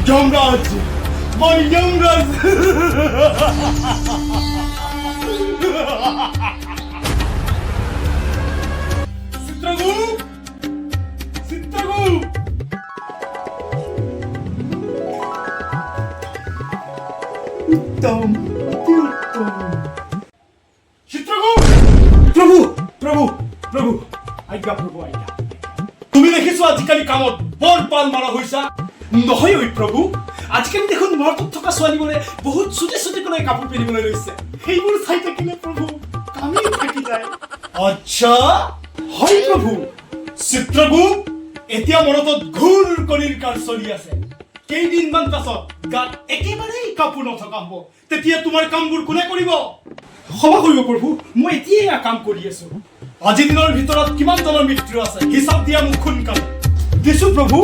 Yamraj my Yamraj Chitragupta Chitragupta উত্তম অতি উত্তম চিত্ৰগুপ্ত প্ৰভু প্ৰভু প্ৰভু আজ্ঞা প্ৰভু আজ্ঞা তুমি দেখিছো আজিকালি কামত বৰ পাল মাৰা হৈছা নহয় ঐ প্ৰভু আজিকালি দেখোন মৰ্তত থকা ছোৱালীবোৰে বহুত চুটি চুটি কৰি কাপোৰ পিন্ধিবলৈ লৈছে সেইবোৰ চাই থাকিলে প্ৰভু কামি থাকি যায় আচ্ছা হয় প্ৰভু চিত্ৰগুপ্ত এতিয়া মৰতত ঘূৰ কৰিৰ কাৰ চলি আছে কেইদিনমান পাছত গাত একেবাৰেই কাপোৰ নথকা হ'ব তেতিয়া তোমাৰ কামবোৰ কোনে কৰিব ক্ষমা কৰিব প্ৰভু মই এতিয়াই কাম কৰি আছো আজি দিনৰ ভিতৰত কিমান জনৰ মৃত্যু আছে হিচাপ দিয়া মোক সোনকালে দিছো প্ৰভু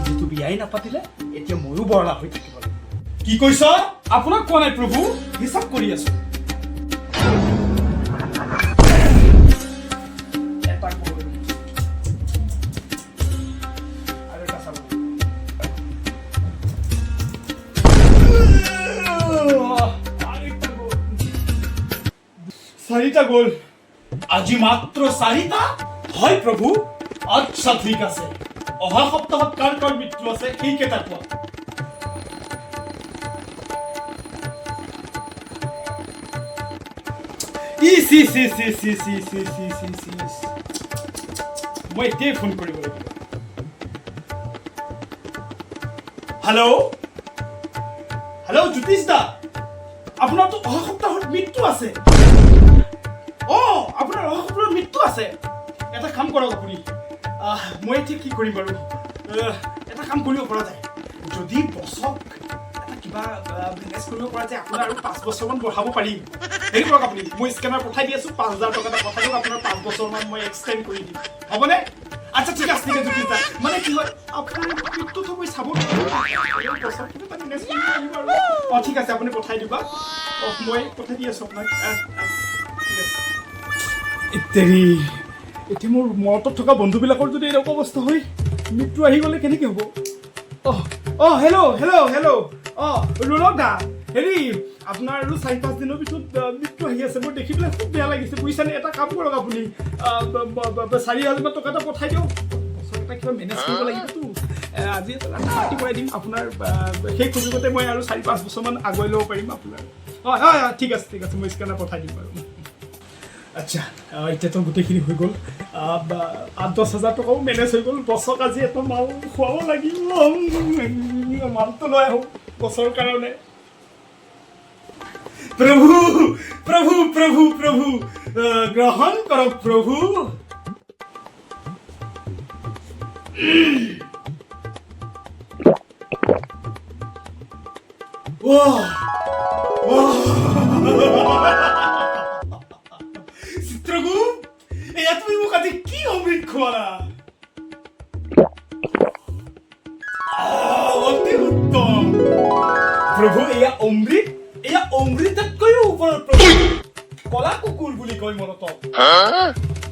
যিটো বিয়াই নাপাতিলে এতিয়া ময়ো বৰলা হৈ থাকিব কি কৈছা আপোনাক কোৱা নাই প্ৰভু হিচাপ কৰি আছো চাৰিটা গ'ল আজি মাত্ৰ চাৰিটা হয় প্ৰভু আচ্ছা ঠিক আছে অহা সপ্তাহত কাৰ কাৰ মৃত্যু আছে সেইকেইটা কোৱা মই এতিয়াই ফোন কৰিব লাগিব হেল্ল' হেল্ল' জ্যোতিষ দা আপোনাৰতো অহা সপ্তাহত মৃত্যু আছে আপোনাৰ অহা সপ্তাহত মৃত্যু আছে এটা কাম কৰক আপুনি মই এতিয়া কি কৰিম বাৰু এটা কাম কৰিব পৰা যায় যদি বছক এটা কিবা বিজনেছ কৰিব পৰা যায় আপোনাৰ আৰু 5 বছৰমান বঢ়াব পাৰিম হেৰি কৰক আপুনি মই স্কেনাৰ পঠাই দি আছো 5,000 টকা এটা পঠাই দিয়ক আপোনাৰ 5 বছৰমান মই এক্সটেণ্ড কৰি দিম হ'বনে আচ্ছা ঠিক আছে মানে কি হয় আপোনাৰ মৃত্যুটো মই চাব নোৱাৰো ঠিক আছে আপুনি পঠাই দিবা মই পঠাই দি আছো আপোনাক এতিয়া মোৰ মৰতত থকা বন্ধুবিলাকৰ যদি এনেকুৱা অৱস্থা হয় মৃত্যু আহি গ'লে কেনেকৈ হ'ব হেল্ল' হেল্ল' হেল্ল' ৰোলক দা হেৰি আপোনাৰ আৰু 4-5 দিনৰ পিছত মৃত্যু আহি আছে মই দেখি পেলাই খুব বেয়া লাগিছে বুজিছানে এটা কাম কৰক আপুনি 4,000 টকা এটা পঠাই দিয়ক এটা কিবা মেনেজ কৰিব লাগিবতো আজি এটা পাৰ্টি কৰাই দিম আপোনাৰ সেই সুযোগতে মই আৰু 4-5 বছৰমান আগুৱাই ল'ব পাৰিম আপোনাৰ হয় ঠিক আছে মই স্কেনাৰ পঠাই দিম বাৰু আচ্ছা এতিয়াতো গোটেইখিনি হৈ গ'ল 8-10,000 টকাও মেনেজ হৈ গ'ল বছক আজি এটা মাল খুৱাব লাগিব মালটো লৈ আহোঁ বছৰৰ কাৰণে প্ৰভু প্ৰভু প্ৰভু প্ৰভু গ্ৰহণ কৰক প্ৰভু চিত্ৰগুপ্ত এয়া তুমি মোক আজি কি অমৃত খোৱালা অতি উত্তম প্ৰভু এয়া অমৃততকৈও ওপৰত প্ৰভু কলা কুকুৰ বুলি কয় মনত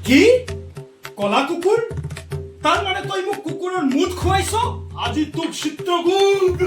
কি কলা কুকুৰ তাৰ মানে তই মোক কুকুৰৰ মুঠ খুৱাইছ আজি তোক চিত্ৰগুপ্ত